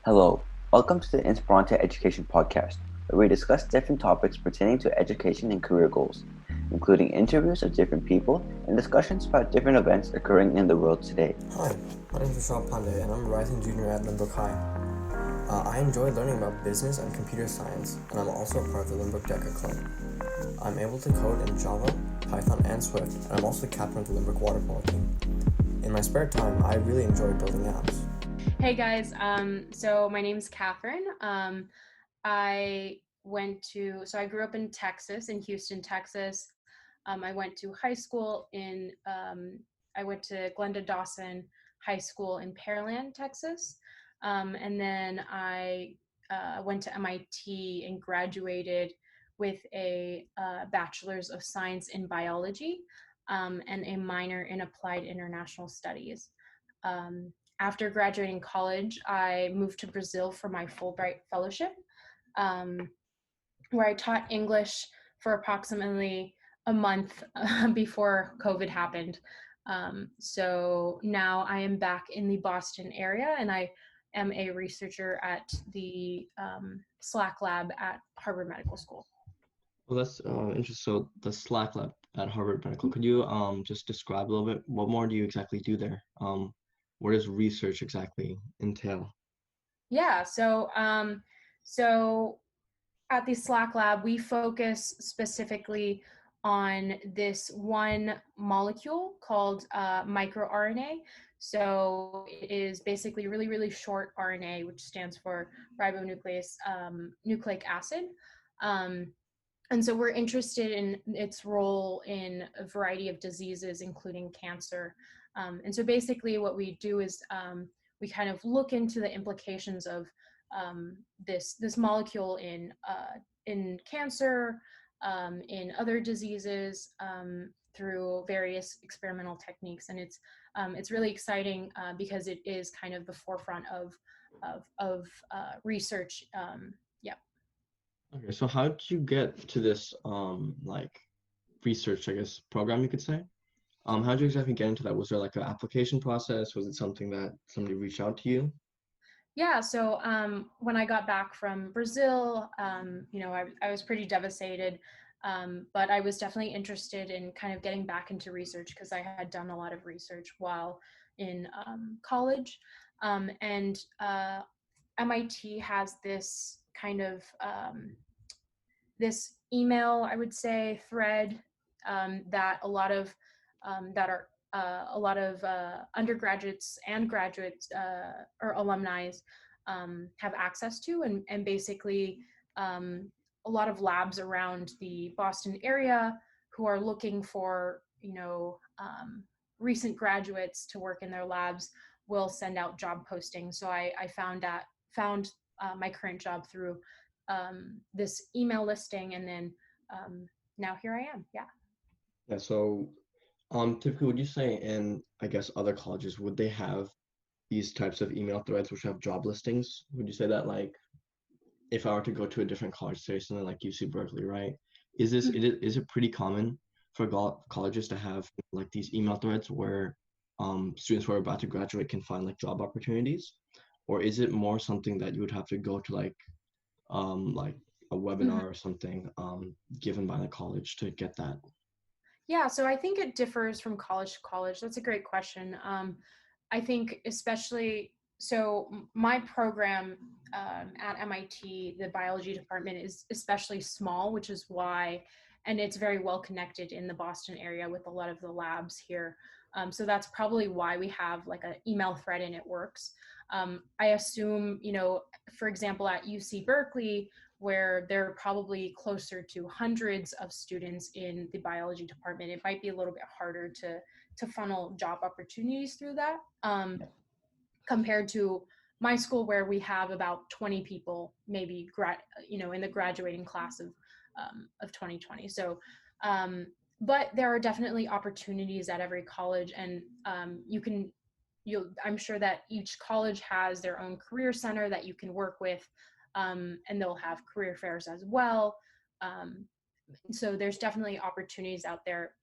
Hello, welcome to the Inspirante Education Podcast, where we discuss different topics pertaining to education and career goals, including interviews of different people and discussions about different events occurring in the world today. Hi, my name is Rishabh Pandey, and I'm a rising junior at Limbrook High. I enjoy learning about business and computer science, and I'm also a part of the Limbrook Deca Club. I'm able to code in Java, Python, and Swift, and I'm also the captain of the Limbrook water polo team. In my spare time, I really enjoy building apps. Hey guys, so my name's Catherine. I grew up in Texas, in Houston, Texas. I went to high school I went to Glenda Dawson High School in Pearland, Texas. And then I went to MIT and graduated with a bachelor's of science in biology and a minor in applied international studies. Um, After graduating college, I moved to Brazil for my Fulbright Fellowship, um, where I taught English for approximately a month before COVID happened. So now I am back in the Boston area, and I am a researcher at the Slack Lab at Harvard Medical School. Well, that's interesting. So the Slack Lab at Harvard Medical, could you just describe a little bit? What more do you exactly do there? What does research exactly entail? Yeah, so at the Slack Lab, we focus specifically on this one molecule called microRNA. So it is basically really, really short RNA, which stands for ribonuclease nucleic acid. Um, and so we're interested in its role in a variety of diseases, including cancer. And so basically what we do is we kind of look into the implications of this molecule in cancer, in other diseases, through various experimental techniques, and it's really exciting because it is kind of the forefront of research. Yeah. Okay, so how did you get to this like research, I guess, program you could say? How did you exactly get into that? Was there like an application process? Was it something that somebody reached out to you? Yeah, so when I got back from Brazil, I was pretty devastated, but I was definitely interested in kind of getting back into research because I had done a lot of research while in college. And MIT has this kind of this email, I would say, thread that a lot of undergraduates and graduates or alumni have access to, and basically a lot of labs around the Boston area who are looking for recent graduates to work in their labs will send out job postings. So I found my current job through this email listing, and then now here I am. Yeah. Yeah, so typically would you say in I guess other colleges would they have these types of email threads which have job listings? Would you say that like if I were to go to a different college, say something like UC Berkeley, right? Is it pretty common for colleges to have like these email threads where students who are about to graduate can find like job opportunities, or is it more something that you would have to go to like a Mhm. webinar or something given by the college to get that? Yeah, so I think it differs from college to college. That's a great question. I think especially my program at MIT, the biology department is especially small, which is why, and it's very well connected in the Boston area with a lot of the labs here. So that's probably why we have like an email thread and it works. I assume, for example, at UC Berkeley, where there are probably closer to hundreds of students in the biology department, it might be a little bit harder to funnel job opportunities through that, compared to my school where we have about 20 people, maybe in the graduating class of 2020. So, but there are definitely opportunities at every college, and I'm sure that each college has their own career center that you can work with, and they'll have career fairs as well. Um, so there's definitely opportunities out there,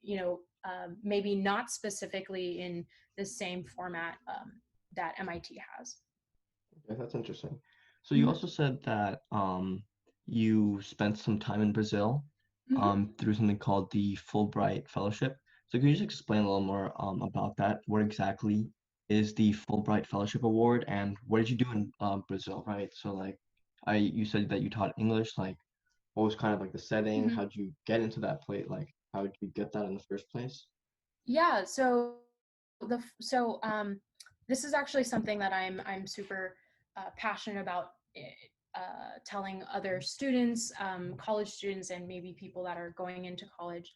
maybe not specifically in the same format that MIT has. Okay, that's interesting. So you Mhm. also said that you spent some time in Brazil Mhm. through something called the Fulbright Fellowship. So can you just explain a little more about that? What exactly is the Fulbright Fellowship Award, and what did you do in Brazil, right? So like, you said that you taught English. Like, what was kind of like the setting? Mhm. How'd you get into that plate? Like, how did you get that in the first place? Yeah, this is actually something that I'm super passionate about telling other students, college students, and maybe people that are going into college.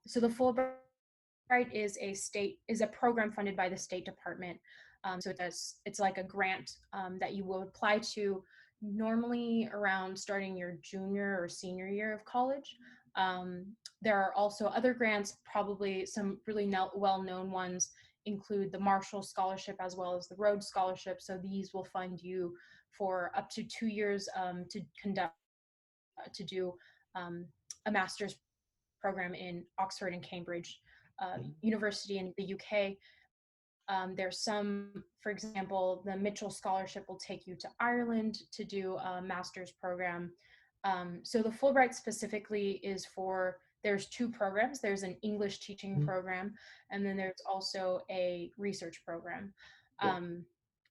So the Fulbright is a program funded by the State Department. It's like a grant that you will apply to normally around starting your junior or senior year of college. Um, there are also other grants, probably some really well-known ones include the Marshall Scholarship as well as the Rhodes Scholarship. So these will fund you for up to 2 years to do a master's program in Oxford and Cambridge Mhm. University in the UK. There's some, for example, the Mitchell Scholarship will take you to Ireland to do a master's program. So the Fulbright specifically is for, there's two programs. There's an English teaching Mhm. program, and then there's also a research program. Yeah. Um,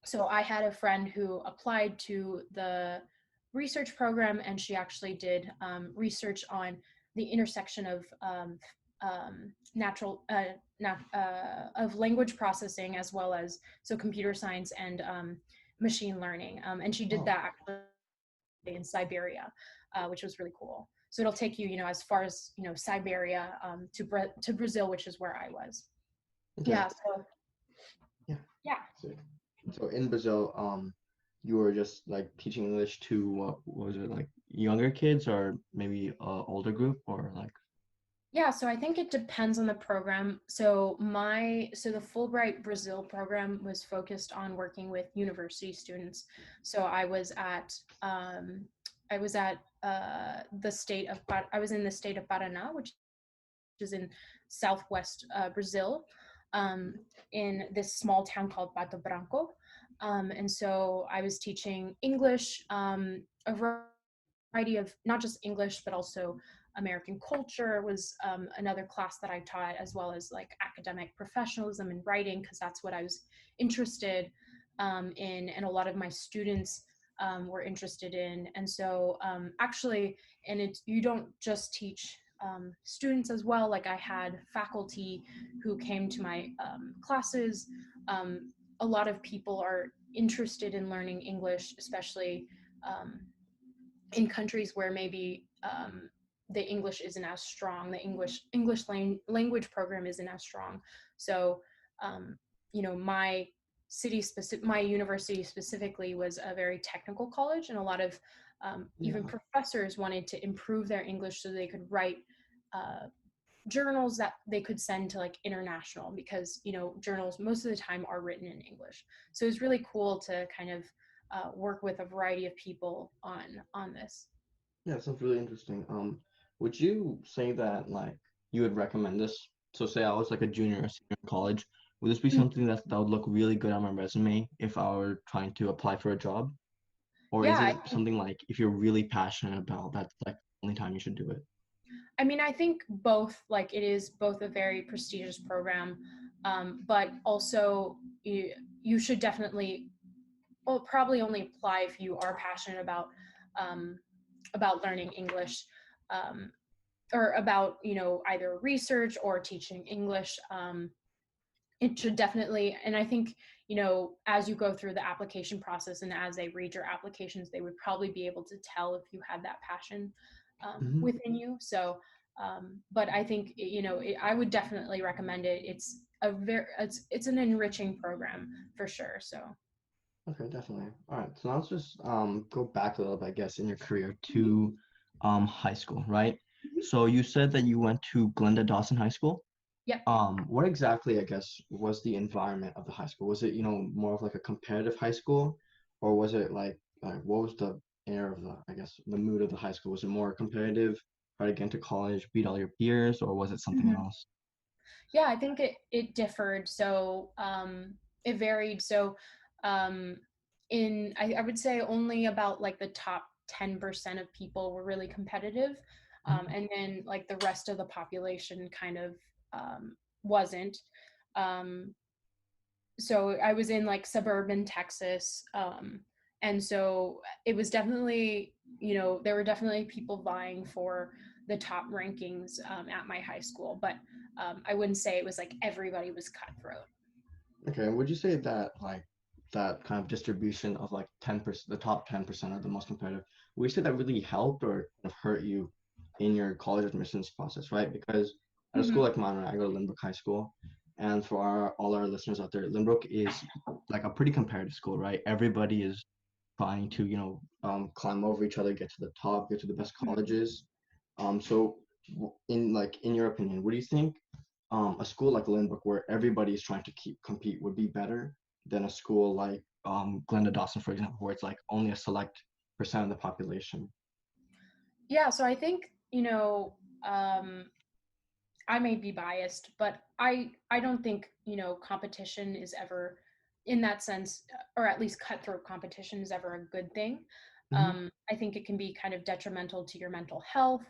so I had a friend who applied to the research program, and she actually did research on the intersection of natural of language processing as well as so computer science and machine learning, and she did Oh, that actually in Siberia, which was really cool. So it'll take you, as far as Siberia to Brazil, which is where I was. okay. Yeah. So Yeah. yeah. So, so in Brazil, you were just like teaching English to what was it, like younger kids or maybe older group, or like. Yeah, so I think it depends on the program. So the Fulbright Brazil program was focused on working with university students. So I was at I was in the state of Paraná, which is in southwest Brazil, um, in this small town called Pato Branco. And so I was teaching English, a variety of not just English, but also American culture was another class that I taught, as well as like academic professionalism and writing, because that's what I was interested in, and a lot of my students were interested in. And so actually, and you don't just teach students as well. Like I had faculty who came to my classes. A lot of people are interested in learning English, especially um, in countries where maybe the English isn't as strong, the language program isn't as strong. So, um, my my university specifically was a very technical college, and a lot of even Yeah. professors wanted to improve their English so they could write uh, journals that they could send to like international, because journals most of the time are written in English. So it's really cool to kind of work with a variety of people on this. Yeah, it sounds really interesting. Would you say that like you would recommend this? So say I was like a junior or senior in college, would this be Mm. something that would look really good on my resume if I were trying to apply for a job? Or Yeah, is it something like if you're really passionate about, that's like the only time you should do it? I mean, I think both, like it is both a very prestigious program, but also you should definitely, well, probably only apply if you are passionate um, about learning English, um, or about either research or teaching English. It should definitely, and I think as you go through the application process and as they read your applications, they would probably be able to tell if you had that passion Hmm. within you. So but I think I would definitely recommend it. It's an enriching program for sure. So Okay, definitely. All right, so now let's just go back a little bit, I guess, in your career Mhm. to high school, right? So you said that you went to Glenda Dawson High School. Yep. What exactly, I guess, was the environment of the high school? Was it, more of like a competitive high school, or was it like what was the air of the, I guess, the mood of the high school? Was it more competitive, try to get into college, beat all your peers, or was it something Mhm. else? Yeah, I think it differed. So it varied. So um, I would say only about like the top 10% of people were really competitive. And then like the rest of the population kind of wasn't. Um, so I was in like suburban Texas. And so it was definitely, there were definitely people vying for the top rankings at my high school, but I wouldn't say it was like everybody was cutthroat. Okay, would you say that like that kind of distribution of like 10%, the top 10% are the most competitive, would you say that really helped or kind of hurt you in your college admissions process, right? Because at a school Mhm. like mine, I go to Lynbrook High School, and for all our listeners out there, Lynbrook is like a pretty competitive school, right? Everybody is trying to, climb over each other, get to the top, get to the best colleges. So in your opinion, what do you think a school like Lynbrook, where everybody is trying to compete, would be better than a school like Glenda Dawson, for example, where it's like only a select percent of the population? Yeah, so I think, I may be biased, but I don't think, competition is ever in that sense, or at least cutthroat competition is ever a good thing. Hmm. I think it can be kind of detrimental to your mental health.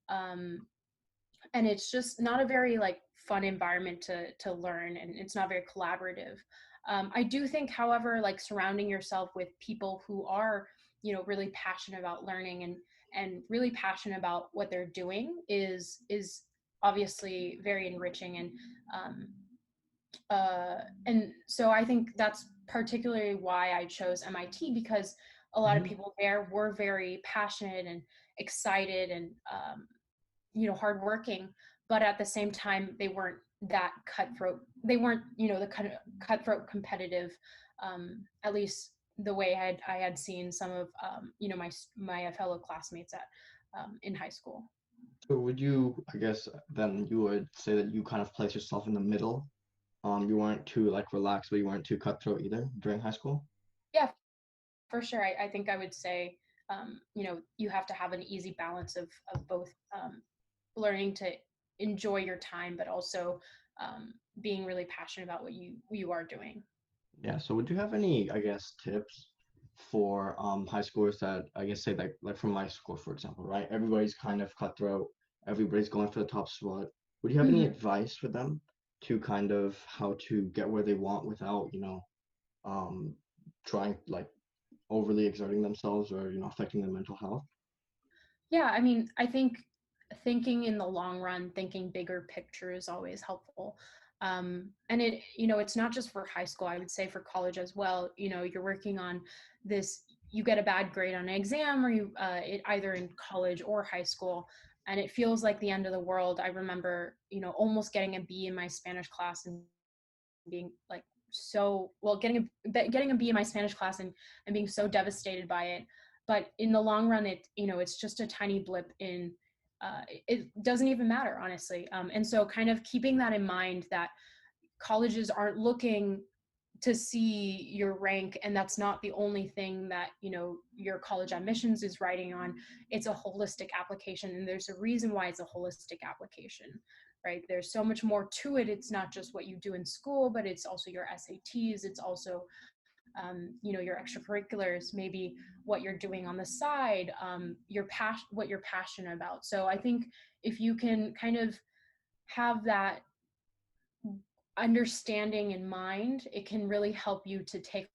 Um, and it's just not a very like fun environment to learn, and it's not very collaborative. I do think, however, like surrounding yourself with people who are, really passionate about learning and really passionate about what they're doing is obviously very enriching. Um, and so I think that's particularly why I chose MIT, because a lot of Hmm. people there were very passionate and excited and hardworking, but at the same time they weren't that cutthroat. They weren't, the kind of cutthroat competitive, at least the way I had seen some of my fellow classmates at in high school. So would you, I guess, then you would say that you kind of place yourself in the middle. You weren't too like relaxed, but you weren't too cutthroat either during high school. Yeah, for sure. I think I would say, you have to have an easy balance of both, learning to enjoy your time, but also being really passionate about what you are doing. Yeah, so would you have any, I guess, tips for high schoolers that I guess say like from my school, for example, right? Everybody's kind of cutthroat, everybody's going for the top spot. Would you have any Mhm. advice for them to kind of how to get where they want without, um trying like overly exerting themselves or, affecting their mental health? Yeah, I mean, I think thinking in the long run, thinking bigger picture is always helpful. And it's not just for high school, I would say for college as well. You're working on this, you get a bad grade on an exam, or either in college or high school, and it feels like the end of the world. I remember, almost getting a B in my Spanish class and being like so well, getting a B in my Spanish class and being so devastated by it. But in the long run, it's just a tiny blip in, it doesn't even matter, honestly. And so kind of keeping that in mind, that colleges aren't looking to see your rank, and that's not the only thing that your college admissions is writing on. It's a holistic application, and there's a reason why it's a holistic application, right? There's so much more to it. It's not just what you do in school, but it's also your SATs. It's also your extracurriculars, maybe what you're doing on the side, what you're passionate about. So I think if you can kind of have that understanding in mind, it can really help you to take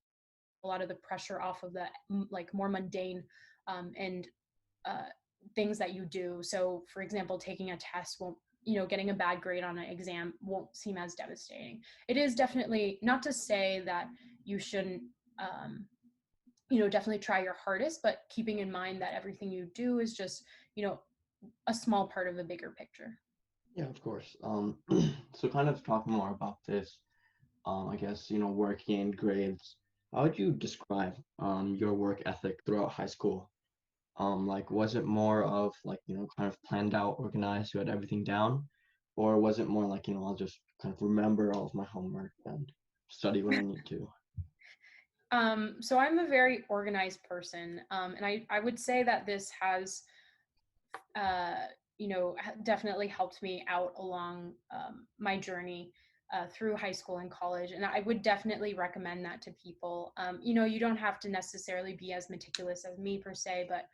a lot of the pressure off of the like more mundane, and uh, things that you do. So, for example, taking a test won't, getting a bad grade on an exam won't seem as devastating. It is definitely not to say that you shouldn't, um, definitely try your hardest, but keeping in mind that everything you do is just, you know, a small part of a bigger picture. Yeah, of course. So kind of talking more about this, I guess, working grades. How would you describe your work ethic throughout high school? Like, was it more of like, kind of planned out, organized, you had everything down? Or was it more like, I'll just kind of remember all of my homework and study when I need to? So I'm a very organized person, and I would say that this has, definitely helped me out along my journey. through high school and college. And I would definitely recommend that to people. You don't have to necessarily be as meticulous as me per se, but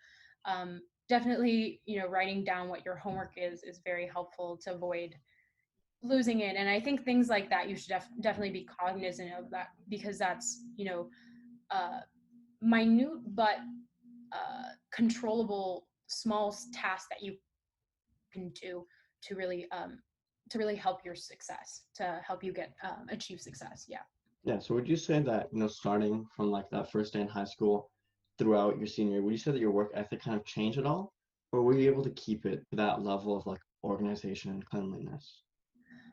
definitely, writing down what your homework is very helpful to avoid losing it. And I think things like that, you should definitely be cognizant of that, because that's, uh, minute but controllable small tasks that you can do to really help your success, to help you get achieve success. Yeah. Yeah, so would you say that, starting from like that first day in high school throughout your senior year, would you say that your work ethic kind of changed at all? Or were you able to keep it to that level of like organization and cleanliness?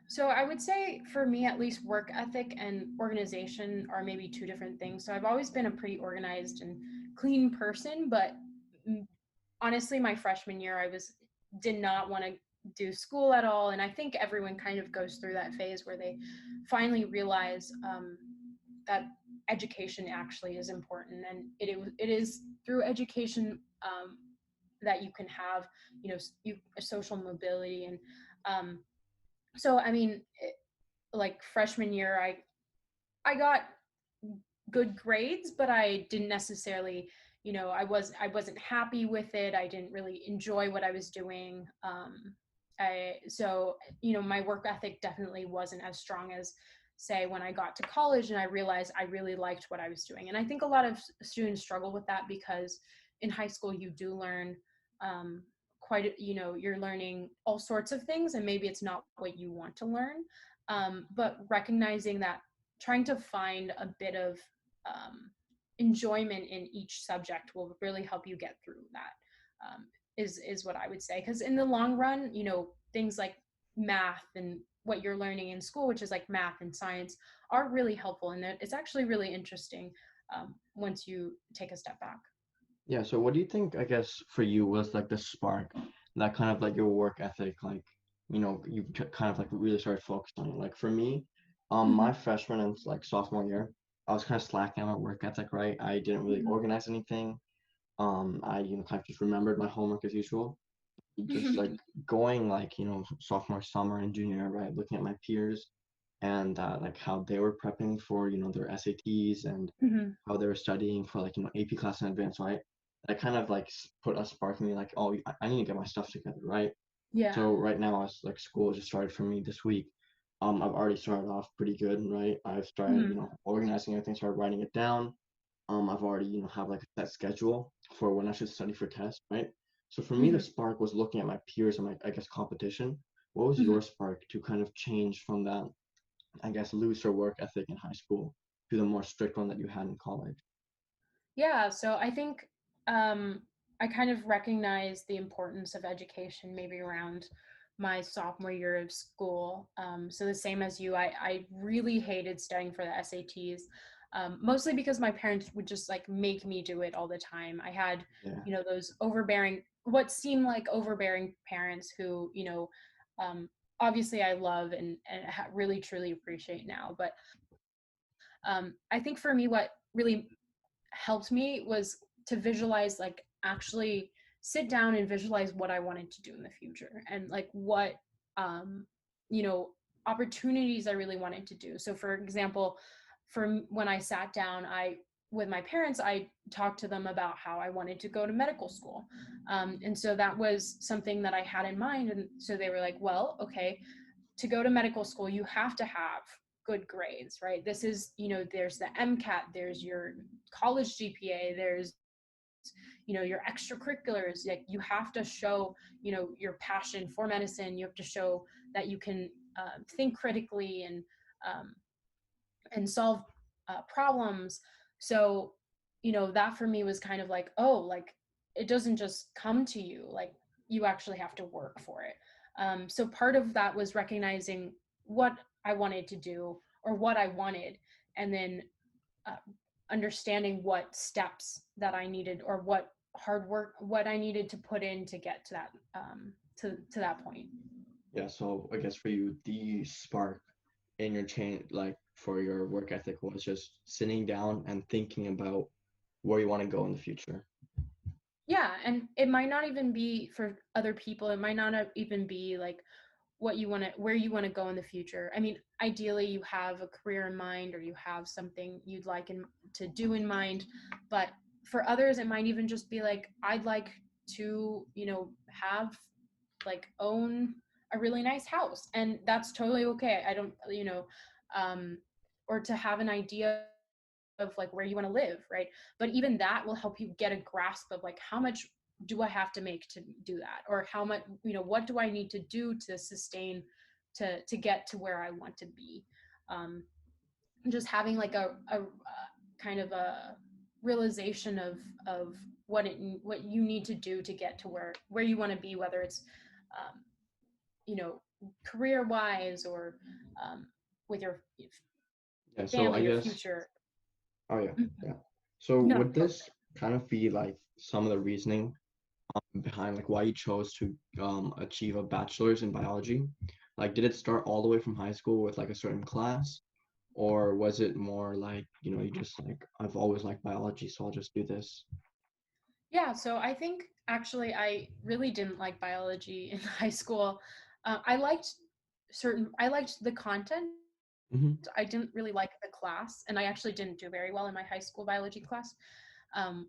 So I would say, for me at least, work ethic and organization are maybe two different things. So I've always been a pretty organized and clean person, but honestly, my freshman year, did not want to do school at all. And I think everyone kind of goes through that phase where they finally realize that education actually is important, and it is through education that you can have, social mobility. And so I mean, like freshman year, I got good grades, but I didn't necessarily, I wasn't happy with it. I didn't really enjoy what I was doing. My work ethic definitely wasn't as strong as, say, when I got to college and I realized I really liked what I was doing. And I think a lot of students struggle with that, because in high school you do learn you're learning all sorts of things, and maybe it's not what you want to learn. But recognizing that, trying to find a bit of enjoyment in each subject will really help you get through that, is what I would say. Because in the long run, things like math and what you're learning in school, which is like math and science, are really helpful, and it's actually really interesting once you take a step back. Yeah, so what do you think, I guess, for you was like the spark that kind of like your work ethic, like, kind of like really started focusing on it? Like for me, Mhm. my freshman and like sophomore year, I was kind of slacking on my work ethic, right? I didn't really organize anything. I, kind of just remembered my homework as usual. Just like Mhm. going like, sophomore summer and junior year, right? Looking at my peers and like how they were prepping for, their SATs and Mhm. how they were studying for like, AP class in advance, right? That kind of like put a spark in me, like, oh, I need to get my stuff together, right? Yeah. So right now, as like school just started for me this week, I've already started off pretty good, right? I've started, Mhm. organizing everything, started writing it down. I've already, have like a set schedule for when I should study for tests, right? So for me, the Mhm. spark was looking at my peers and my, I guess, competition. What was Mhm. your spark to kind of change from that, I guess, looser work ethic in high school to the more strict one that you had in college? Yeah, so I think I kind of recognize the importance of education maybe around my sophomore year of school. So the same as you, I really hated studying for the SATs, mostly because my parents would just like make me do it all the time. I had, Yeah. those overbearing, what seemed like overbearing parents who, um, obviously I love and really truly appreciate now. But I think for me, what really helped me was to visualize, like actually sit down and visualize what I wanted to do in the future, and like what um you know opportunities I really wanted to do. So for example, when I sat down, I with my parents, I talked to them about how I wanted to go to medical school. And so that was something that I had in mind. And so they were like, well, okay, to go to medical school, you have to have good grades, right? This is, there's the MCAT, there's your college GPA, there's, your extracurriculars. Like you have to show, your passion for medicine. You have to show that you can think critically um, and solve problems. So, that for me was kind of like, oh, like it doesn't just come to you, like you actually have to work for it. So part of that was recognizing what I wanted to do or what I wanted, and then uh, understanding what steps that I needed, or what hard work, what I needed to put in to get to that to that point. Yeah, so I guess for you, the spark in your chain, like for your work ethic, was just sitting down and thinking about where you want to go in the future. Yeah, and it might not even be for other people. It might not even be like what you want to, where you want to go in the future. I mean, ideally you have a career in mind, or you have something you'd like to do in mind, but for others it might even just be like, I'd like to, have, like, own a really nice house, and that's totally okay. I don't, um or to have an idea of like where you want to live, right? But even that will help you get a grasp of like, how much do I have to make to do that, or how much, what do I need to do to sustain, to get to where I want to be. um just having like a kind of a realization of what you need to do to get to where you want to be, whether it's um, you know career wise, or with your Yeah, so I family or guess, future. oh yeah, Mhm. yeah. So No, would this kind of be like some of the reasoning behind like why you chose to achieve a bachelor's in biology? Like, did it start all the way from high school with like a certain class, or was it more like, you just like, I've always liked biology, so I'll just do this? yeah, so I think actually I really didn't like biology in high school. I liked the content. Hmm. I didn't really like the class, and I actually didn't do very well in my high school biology class,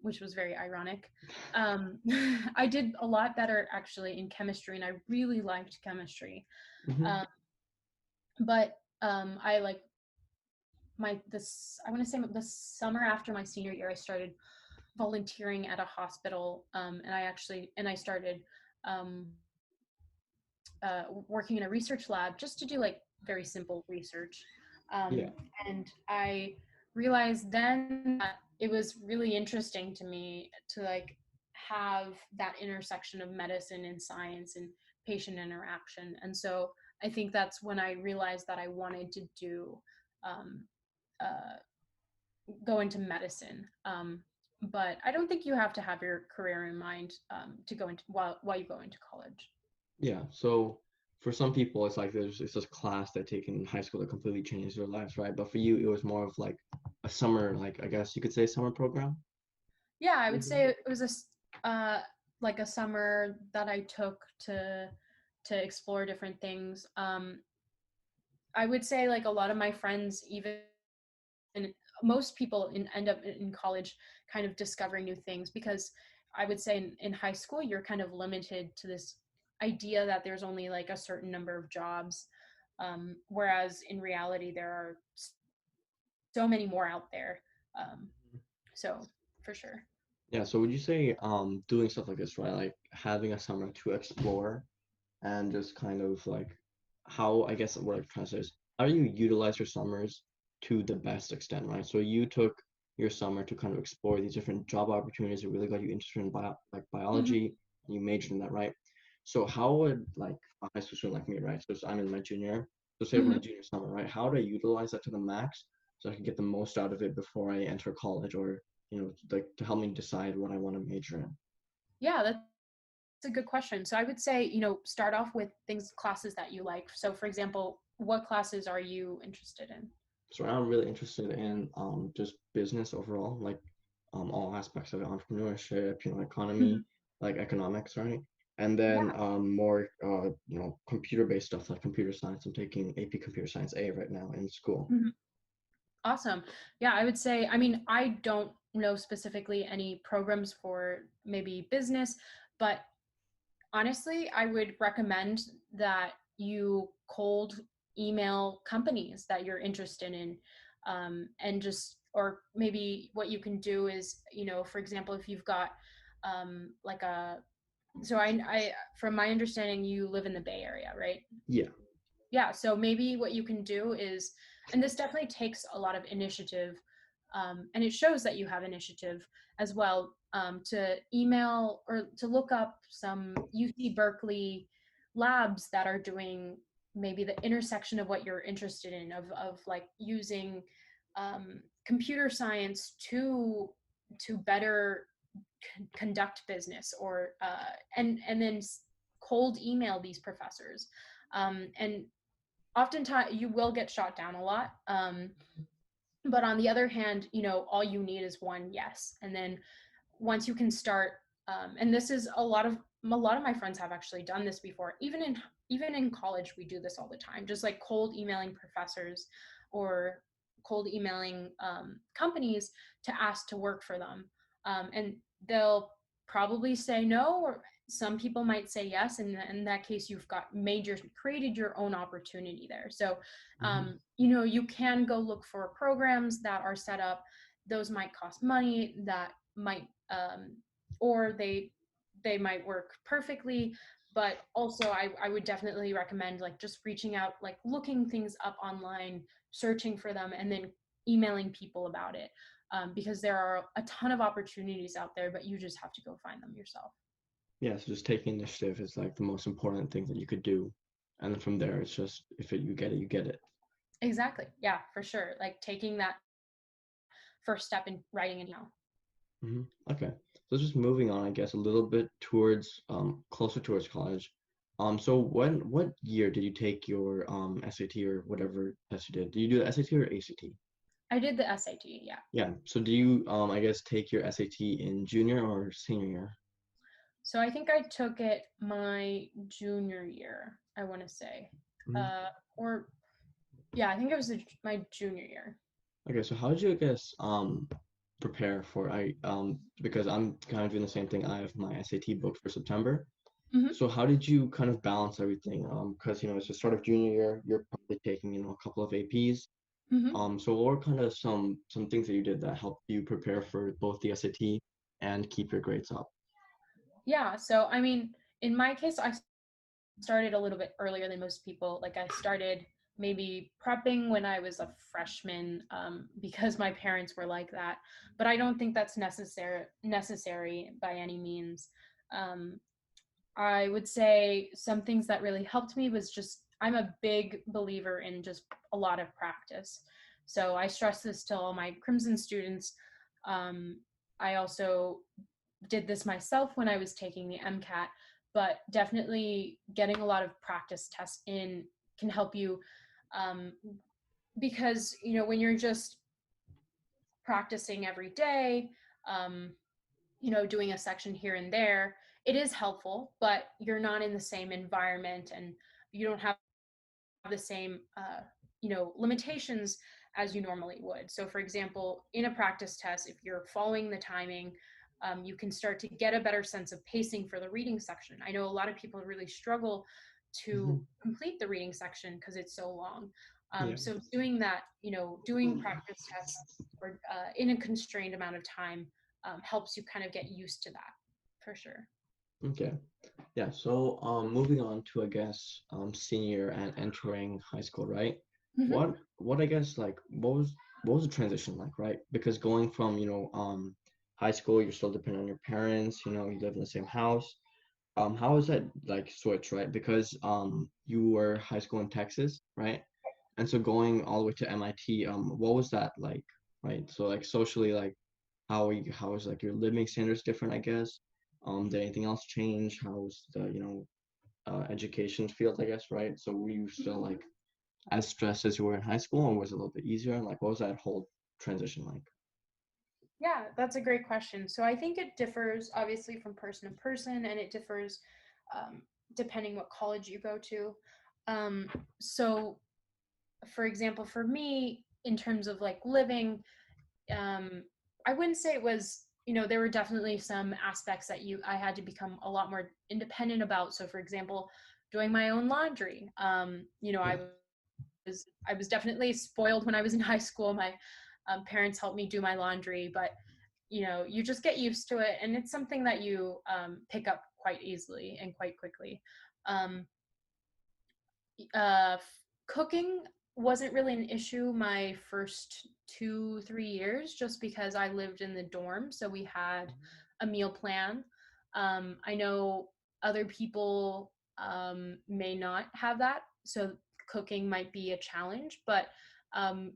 which was very ironic. I did a lot better actually in chemistry, and I really liked chemistry. Hmm. Um, but I like I want to say the summer after my senior year, I started volunteering at a hospital, and I started um, working in a research lab just to do like very simple research. Yeah. Um, and I realized then that it was really interesting to me to like have that intersection of medicine and science and patient interaction. And so I think that's when I realized that I wanted to do um, uh, go into medicine. But I don't think you have to have your career in mind to go into while you go into college. Yeah. So for some people, it's like it's this class they take in high school that completely changes their lives, right? But for you, it was more of like a summer, like I guess you could say summer program. Yeah, I would Mhm. say it was like a summer that I took to explore different things. I would say like a lot of my friends, even most people end up in college kind of discovering new things, because I would say in high school you're kind of limited to this idea that there's only like a certain number of jobs, whereas in reality there are so many more out there. Um, so for sure. Yeah. So would you say doing stuff like this, right? Like having a summer to explore and just kind of like how, I guess what I'm trying to say is, how do you utilize your summers to the best extent, right? So you took your summer to kind of explore these different job opportunities that really got you interested in like Mhm. biology, and you majored in that, right? So how would like a high school student like me, right? I'm in my junior, so say for my Mhm. junior summer, right? How do I utilize that to the max so I can get the most out of it before I enter college, or like to help me decide what I want to major in? Yeah, that's a good question. So I would say, start off with classes that you like. So for example, what classes are you interested in? So right now I'm really interested in just business overall, like all aspects of it, entrepreneurship, economy, Mhm. like economics, right? And then Yeah. more computer-based stuff like computer science. I'm taking AP Computer Science A right now in school. Mhm. Awesome. Yeah, I would say, I mean, I don't know specifically any programs for maybe business, but honestly, I would recommend that you cold email companies that you're interested in. And just, or maybe what you can do is, for example, if you've got like so from my understanding, you live in the Bay Area, right? Yeah. Yeah, so maybe what you can do is, and this definitely takes a lot of initiative, and it shows that you have initiative as well, to email or to look up some UC Berkeley labs that are doing maybe the intersection of what you're interested in, of like using computer science to better conduct business, or and then cold email these professors, and oftentimes you will get shot down a lot, but on the other hand, all you need is one yes, and then once you can start, and this is a lot of my friends have actually done this before, even in even in college, we do this all the time, just like cold emailing professors or cold emailing companies to ask to work for them. And they'll probably say no, or some people might say yes. And in that case, you've created your own opportunity there. So, you can go look for programs that are set up. Those might cost money, that might, or they might work perfectly, but also I would definitely recommend like just reaching out, like looking things up online, searching for them, and then emailing people about it, because there are a ton of opportunities out there, but you just have to go find them yourself. Yeah, so just taking initiative is like the most important thing that you could do. And then from there, it's just you get it, you get it. Exactly. Yeah, for sure. Like taking that first step in writing an email. Okay, so just moving on, I guess, a little bit towards closer towards college. So what year did you take your SAT or whatever test you did? Did you do the SAT or ACT? I did the SAT, yeah. Yeah. So do you I guess take your SAT in junior or senior year? So I think I took it my junior year, I want to say. Mhm. Or yeah, I think it was my junior year. Okay, so how did you, I guess, prepare for because I'm kind of doing the same thing. I have my SAT booked for September. Hmm. So how did you kind of balance everything? Because it's the start of junior year, you're probably taking, a couple of APs. Hmm. So what were kind of some things that you did that helped you prepare for both the SAT and keep your grades up? Yeah, so I mean, in my case, I started a little bit earlier than most people. Like I started maybe prepping when I was a freshman, because my parents were like that. But I don't think that's necessary by any means. Um, I would say some things that really helped me was just, I'm a big believer in just a lot of practice. So I stress this to all my Crimson students. Um, I also did this myself when I was taking the MCAT, but definitely getting a lot of practice tests in can help you, um, because when you're just practicing every day, um, doing a section here and there, it is helpful, but you're not in the same environment and you don't have the same limitations as you normally would. So for example, in a practice test, if you're following the timing, you can start to get a better sense of pacing for the reading section. I know a lot of people really struggle to Hmm. complete the reading section because it's so long. Yeah. So doing that, doing practice tests or in a constrained amount of time, helps you kind of get used to that, for sure. Okay. Yeah. So moving on to, I guess, senior and entering high school, right? Hmm. What I guess, like what was the transition like, right? Because going from high school, you're still dependent on your parents. You live in the same house. How was that like switch, right? Because you were high school in Texas, right? And so going all the way to MIT, what was that like, right? So like socially, like how is like your living standards different, I guess? Did anything else change? How was the, education field, I guess, right? So were you still like as stressed as you were in high school, or was it a little bit easier? And like, what was that whole transition like? Yeah, that's a great question. So I think it differs obviously from person to person, and it differs, um, depending what college you go to. Um, so, for example, for me, in terms of like living, um, I wouldn't say it was, there were definitely some aspects that I had to become a lot more independent about. So, for example, doing my own laundry. Yeah. I was definitely spoiled when I was in high school. My parents helped me do my laundry, but you just get used to it, and it's something that you pick up quite easily and quite quickly. Um, Cooking wasn't really an issue my first 2 3 years, just because I lived in the dorm, so we had a meal plan. I know other people may not have that, so cooking might be a challenge, but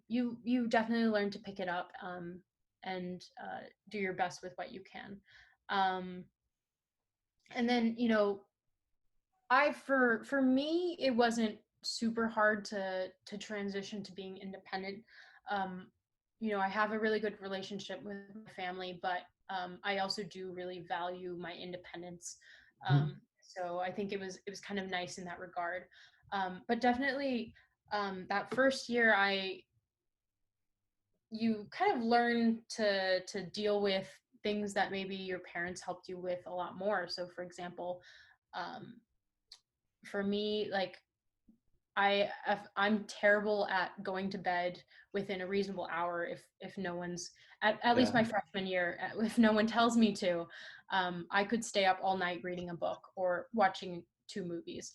you definitely learn to pick it up, and do your best with what you can. Um, and then for me, it wasn't super hard to transition to being independent. Um, I have a really good relationship with my family, but I also do really value my independence. Mhm. Um, So I think it was kind of nice in that regard. But definitely that first year, you kind of learn to deal with things that maybe your parents helped you with a lot more. So for example, um, for me, like I'm terrible at going to bed within a reasonable hour if no one's at least Yeah. my freshman year, if no one tells me to. I could stay up all night reading a book or watching 2 movies.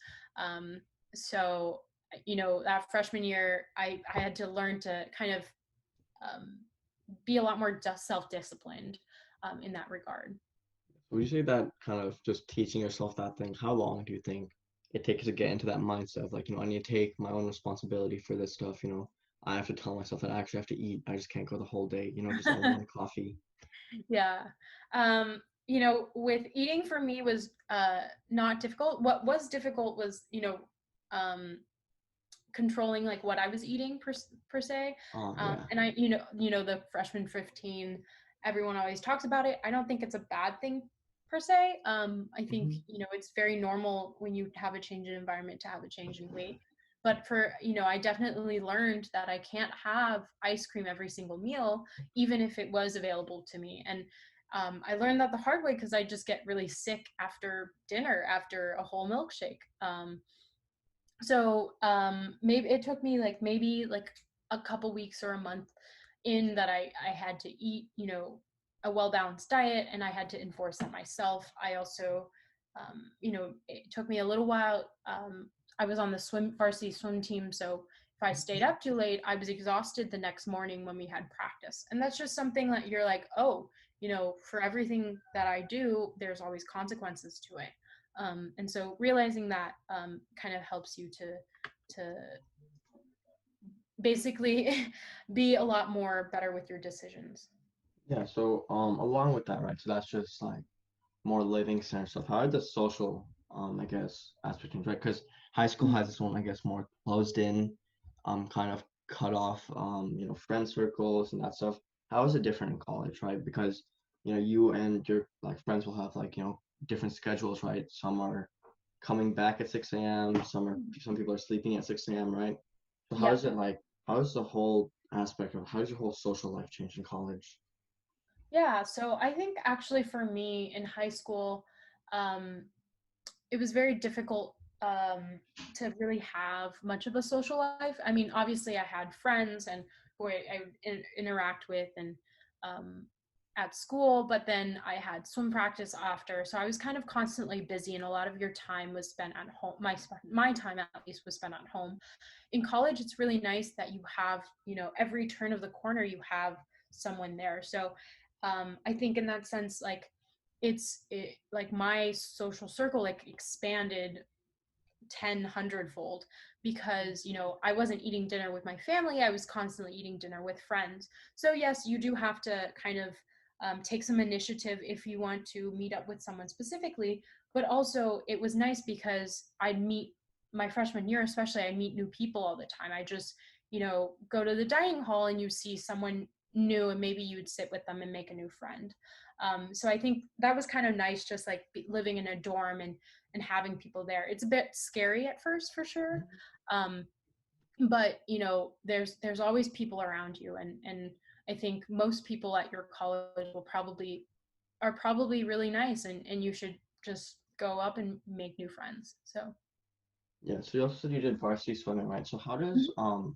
So that freshman year, I had to learn to kind of um, be a lot more self-disciplined in that regard. Would you say that kind of just teaching yourself that thing, how long do you think it takes to get into that mindset of like, I need to take my own responsibility for this stuff, I have to tell myself that I actually have to eat. I just can't go the whole day, just on one coffee. Yeah. With eating for me was not difficult. What was difficult was, controlling like what I was eating per se. Oh, yeah. And the freshman 15, everyone always talks about it. I don't think it's a bad thing per se. I think, Hmm. it's very normal when you have a change in environment to have a change in weight. But I definitely learned that I can't have ice cream every single meal, even if it was available to me. And I learned that the hard way because I just get really sick after dinner, after a whole milkshake. So maybe it took me maybe a couple weeks or a month in that I had to eat, a well-balanced diet, and I had to enforce that myself. I also, it took me a little while. I was on the varsity swim team, so if I stayed up too late, I was exhausted the next morning when we had practice. And that's just something that you're like, oh, for everything that I do, there's always consequences to it. And so realizing that kind of helps you to basically be a lot more better with your decisions. Yeah, so along with that, right? So that's just like more living center stuff. How are the social I guess aspect things, right? Because high school has its own, I guess, more closed in, kind of cut off friend circles and that stuff. How is it different in college, right? Because you and your like friends will have like, different schedules, right? Some are coming back at 6 a.m., some people are sleeping at 6 a.m., right? So how Yep. is it like, how is the whole aspect of how does your whole social life change in college? Yeah. So I think actually for me in high school, um, it was very difficult to really have much of a social life. I mean, obviously, I had friends and who I would interact with and um, at school, but then I had swim practice after, so I was kind of constantly busy, and a lot of your time was spent at home. My time at least was spent at home. In college, it's really nice that you have, every turn of the corner you have someone there. So I think in that sense, like like my social circle like expanded 10 fold because I wasn't eating dinner with my family, I was constantly eating dinner with friends. So yes, you do have to kind of take some initiative if you want to meet up with someone specifically, but also it was nice because I'd meet my freshman year, especially I meet new people all the time. I just go to the dining hall and you see someone new and maybe you would sit with them and make a new friend. So I think that was kind of nice, just like living in a dorm and having people there. It's a bit scary at first for sure. Um, but there's always people around you, and I think most people at your college are probably really nice, and you should just go up and make new friends. So Yeah, so you also said you did varsity swimming, right? So how does mhm,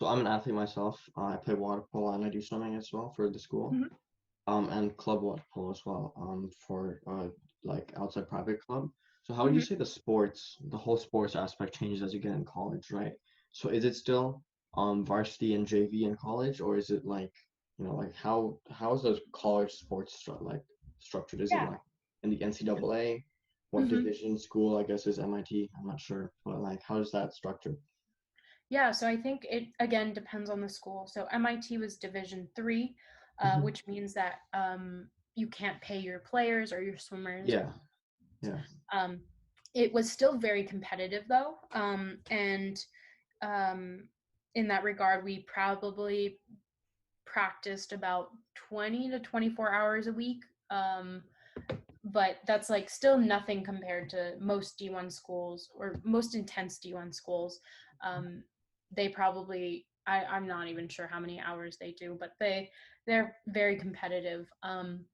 so I'm an athlete myself. I play water polo and I do swimming as well for the school. mhm. And club water polo as well, for like outside private club. So how would you Mhm. say the whole sports aspect changes as you get in college, right? So is it still varsity and JV in college, or is it like, like how is those college sports like structured? Is it Yeah. like in the NCAA? What Mhm. division school, I guess, is MIT? I'm not sure, but like how is that structured? Yeah, so I think it again depends on the school. So MIT was Division 3, Hmm. which means that you can't pay your players or your swimmers. Yeah, yeah. Um, it was still very competitive though, and um, in that regard, we probably practiced about 20 to 24 hours a week. but that's like still nothing compared to most D1 schools or most intense D1 schools. They probably, I'm not even sure how many hours they do, but they're very competitive. Um,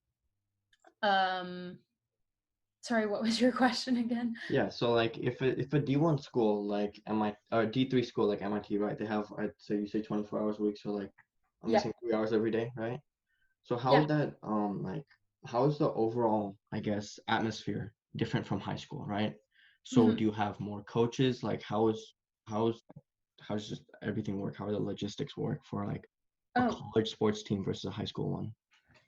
Sorry, what was your question again? Yeah, so like if a D1 school like MIT or D3 school like MIT, right? They have, I'd say, you say 24 hours a week, so like I'm Yeah, missing 3 hours every day, right? So how yeah. would that like how is the overall, I guess, atmosphere different from high school, right? So Mhm. do you have more coaches? Like how's how does just everything work? How do the logistics work for like a Oh, college sports team versus a high school one?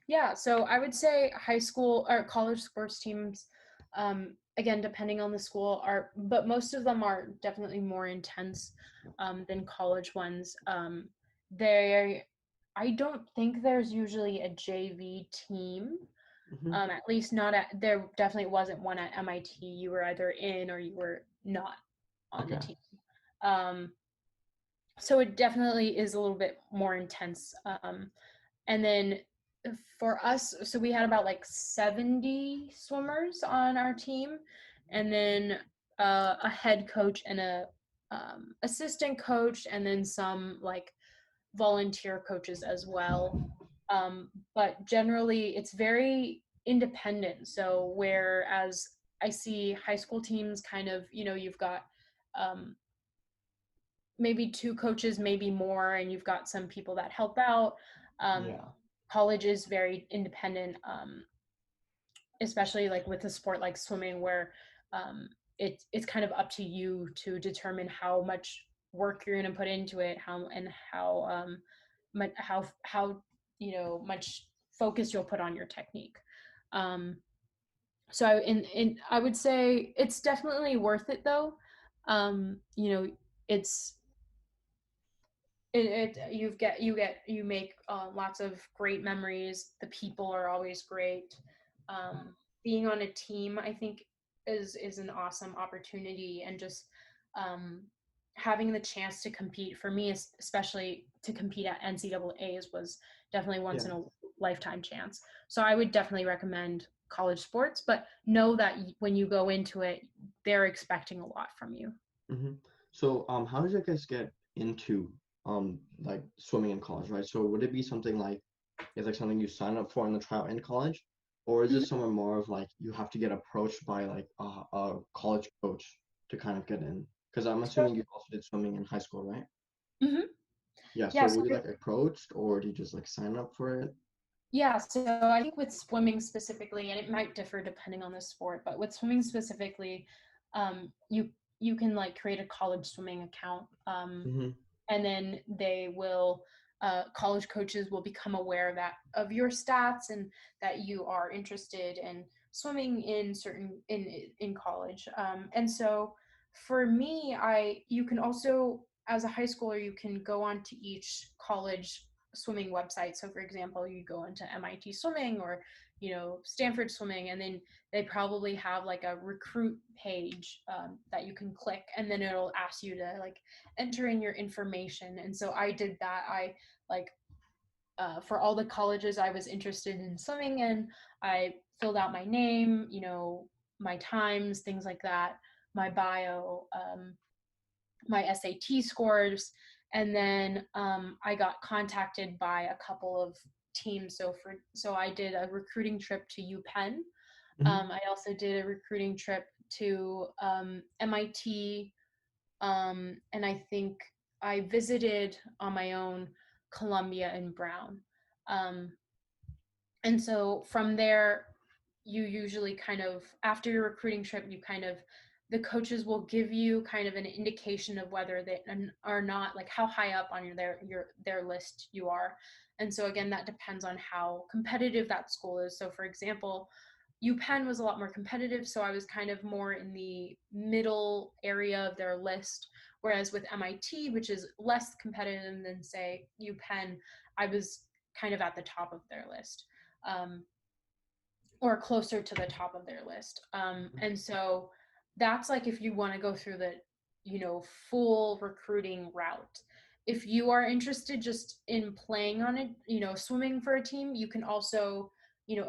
yeah. So I would say high school or college sports teams, again, depending on the school, but most of them are definitely more intense than college ones. They, I don't think there's usually a JV team. Hmm. At least not at, there definitely wasn't one at MIT. You were either in or you were not on the Okay. team. Um, so it definitely is a little bit more intense. And then for us, so we had about like 70 swimmers on our team, and then a head coach and a assistant coach, and then some like volunteer coaches as well. But generally, it's very independent. So whereas I see high school teams kind of, you've got um, maybe two coaches, maybe more, and you've got some people that help out. Um, Yeah. College is very independent, especially like with a sport like swimming, where it's kind of up to you to determine how much work you're going to put into it, how much focus you'll put on your technique. Um, so I would say it's definitely worth it though. It's you make lots of great memories. The people are always great. Being on a team, I think, is an awesome opportunity, and just um, having the chance to compete for me, especially to compete at NCAA's, was definitely once Yeah. in a lifetime chance. So I would definitely recommend college sports, but know that when you go into it, they're expecting a lot from you. Hmm. So how did you guys get into like swimming in college, right? So would it be something like is like something you sign up for in the trial in college, or is it somewhere more of like you have to get approached by like a college coach to kind of get in? Because I'm assuming you also did swimming in high school, right? Mm-hmm. Yeah. So Yeah, so were you like approached, or do you just like sign up for it? Yeah, so I think with swimming specifically, and it might differ depending on the sport, but with swimming specifically, you can like create a college swimming account, Mm-hmm. and then college coaches will become aware of your stats and that you are interested in swimming in college. And so for me, you can also, as a high schooler, you can go on to each college swimming website. So for example, you go into MIT swimming or Stanford swimming, and then they probably have like a recruit page that you can click, and then it'll ask you to like enter in your information. And so I did that. I like for all the colleges I was interested in swimming in, I filled out my name, my times, things like that, my bio, my SAT scores, and then I got contacted by a couple of teams. So I did a recruiting trip to UPenn. Mm-hmm. I also did a recruiting trip to MIT, and I think I visited on my own Columbia and Brown. Um, and so from there, you usually kind of, after your recruiting trip, the coaches will give you kind of an indication of whether they are not, like how high up on their list you are. And so again, that depends on how competitive that school is. So for example, UPenn was a lot more competitive, so I was kind of more in the middle area of their list. Whereas with MIT, which is less competitive than say UPenn, I was kind of at the top of their list, um, or closer to the top of their list. And so that's like if you want to go through the, full recruiting route. If you are interested just in playing on it, swimming for a team, you can also,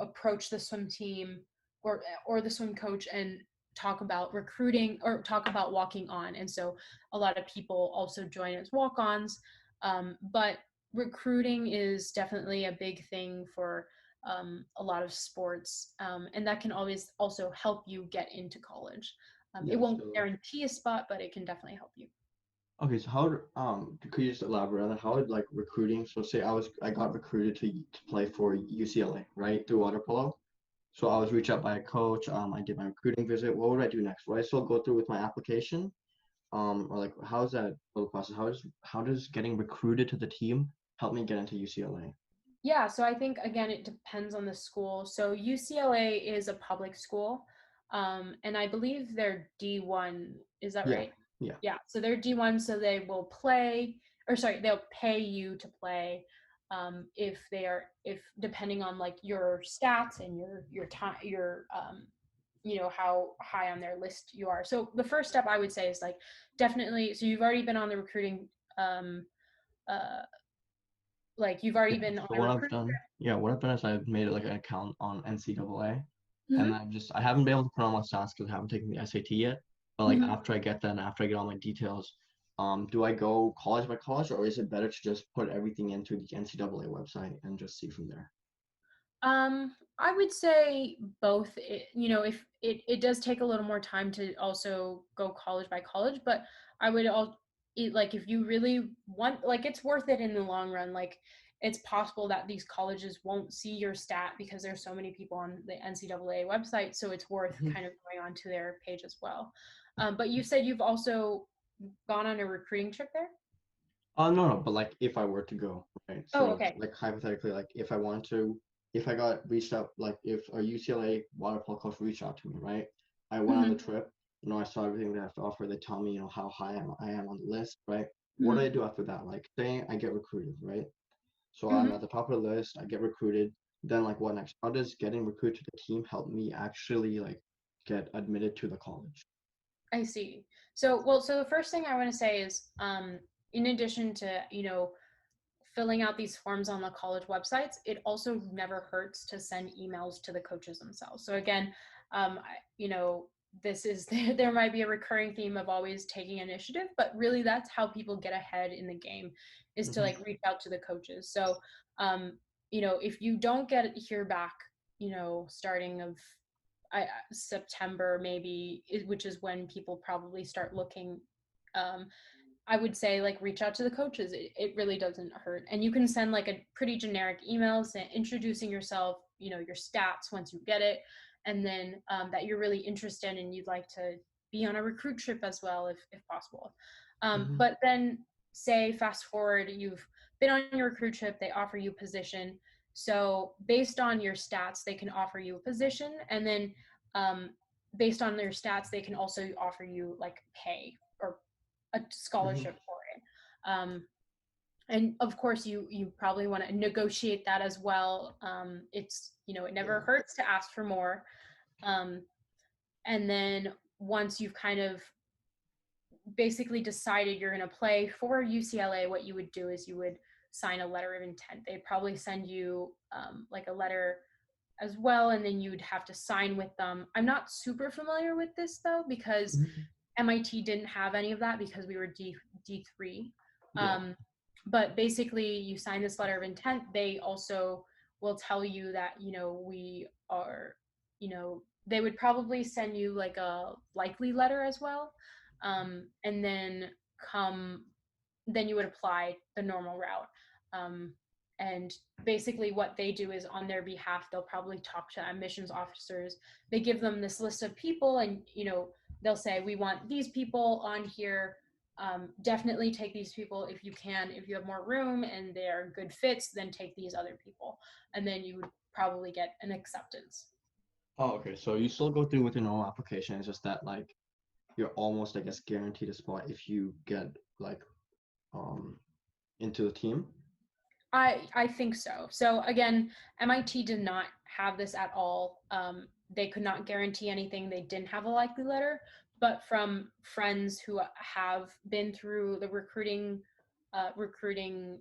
approach the swim team or the swim coach and talk about recruiting or talk about walking on. And so a lot of people also join as walk-ons. But recruiting is definitely a big thing for a lot of sports, and that can always also help you get into college. It Yeah, won't so guarantee a spot, but it can definitely help you. okay, so how could you just elaborate on that? How would like recruiting? So say I got recruited to play for UCLA, right, through water polo. So I was reached out by a coach. I did my recruiting visit. What would I do next? Would I still go through with my application? Or like how's that whole process? How does getting recruited to the team help me get into UCLA? Yeah, so I think again it depends on the school. So UCLA is a public school, and I believe they're D1. Is that Yeah, right? yeah. Yeah, so they're D1, so they will play, or sorry, they'll pay you to play, if depending on like your stats and your time, how high on their list you are. So the first step I would say is like definitely. So you've already been on the recruiting, uh, like you've already Yeah. been on So a what I've recruit. done, yeah, what I've done is I've made like an account on NCAA, and Mhm. I haven't been able to put on my stats because I haven't taken the SAT yet. But like Mhm. after I get that, and after I get all my details, do I go college by college, or is it better to just put everything into the NCAA website and just see from there? I would say both. If it does take a little more time to also go college by college, but I would like if you really want, like it's worth it in the long run. Like it's possible that these colleges won't see your stat because there's so many people on the NCAA website, so it's worth Mhm. kind of going onto their page as well. But you said you've also gone on a recruiting trip there? No, no, but like if I were to go, right? Oh, So okay. like hypothetically, like if I wanted to, if I got reached out, like if a UCLA water polo coach reached out to me, right? I went on the Hmm. trip, I saw everything they have to offer. They tell me, how high I am on the list, right? What do Hmm. I do after that? Like say I get recruited, right? So I'm Hmm. at the top of the list, I get recruited. Then like what next? How does getting recruited to the team help me actually like get admitted to the college? I see. So the first thing I want to say is, in addition to, filling out these forms on the college websites, it also never hurts to send emails to the coaches themselves. So again, this is there might be a recurring theme of always taking initiative, but really that's how people get ahead in the game, is to Mm-hmm. like reach out to the coaches. So, if you don't hear back, starting of September maybe, which is when people probably start looking. Um, I would say like reach out to the coaches. It really doesn't hurt, and you can send like a pretty generic email saying, introducing yourself, your stats once you get it, and then that you're really interested and you'd like to be on a recruit trip as well if possible. Mm-hmm. But then say fast forward, you've been on your recruit trip, they offer you a position. So based on your stats, they can offer you a position, and then um, based on their stats, they can also offer you like pay or a Mm-hmm. scholarship for it. And of course, you probably want to negotiate that as well. It never Yeah. hurts to ask for more. Um, and then once you've kind of basically decided you're going to play for UCLA, what you would do is you would sign a letter of intent. They'd probably send you like a letter as well, and then you'd have to sign with them. I'm not super familiar with this though, because Mm-hmm. MIT didn't have any of that because we were D3. Yeah. Um, but basically, you sign this letter of intent. They also will tell you that, we are, they would probably send you like a likely letter as well. And then come, then you would apply the normal route. Um, and basically, what they do is on their behalf, they'll probably talk to admissions officers. They give them this list of people, and they'll say, we want these people on here. Definitely take these people if you can. If you have more room and they're good fits, then take these other people. And then you would probably get an acceptance. Oh, okay. So you still go through with your normal application. It's just that like you're almost, I guess, guaranteed a spot if you get like um into the team. I think so. So again, MIT did not have this at all. They could not guarantee anything. They didn't have a likely letter, but from friends who have been through the recruiting recruiting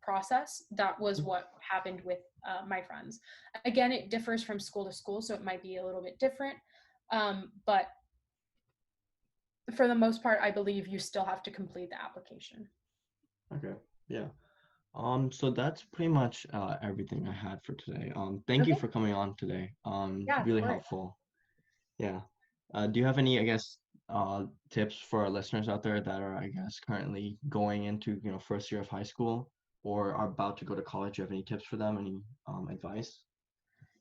process. That was what happened with my friends. Again, it differs from school to school, so it might be a little bit different. But for the most part, I believe you still have to complete the application. Okay. Yeah. So that's pretty much everything I had for today. Thank you Okay. for coming on today. Yeah, Really of course. helpful. Yeah. Do you have any, I guess, tips for our listeners out there that are, I guess, currently going into, first year of high school or are about to go to college? Do you have any tips for them? Any advice?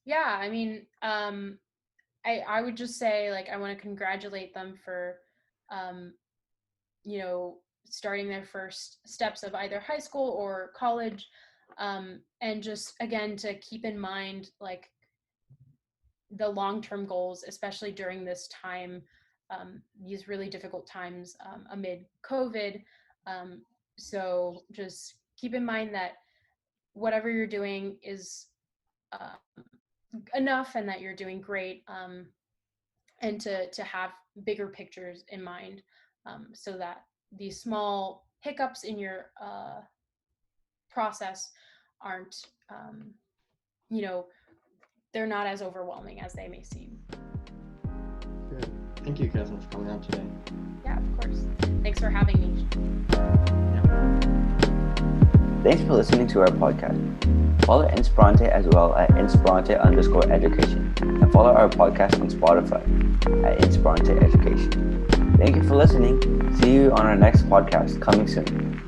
Yeah, I mean, I would just say, like, I want to congratulate them for, starting their first steps of either high school or college. And just, again, to keep in mind, like, the long-term goals, especially during this time, these really difficult times amid COVID. So just keep in mind that whatever you're doing is enough and that you're doing great, and to have bigger pictures in mind, so that these small hiccups in your process aren't, they're not as overwhelming as they may seem. Good. Thank you, Kevin, for coming on today. Yeah, of course. Thanks for having me. Thanks for listening to our podcast. Follow Inspirante as well at Inspirante_education and follow our podcast on Spotify at Inspirante Education. Thank you for listening. See you on our next podcast coming soon.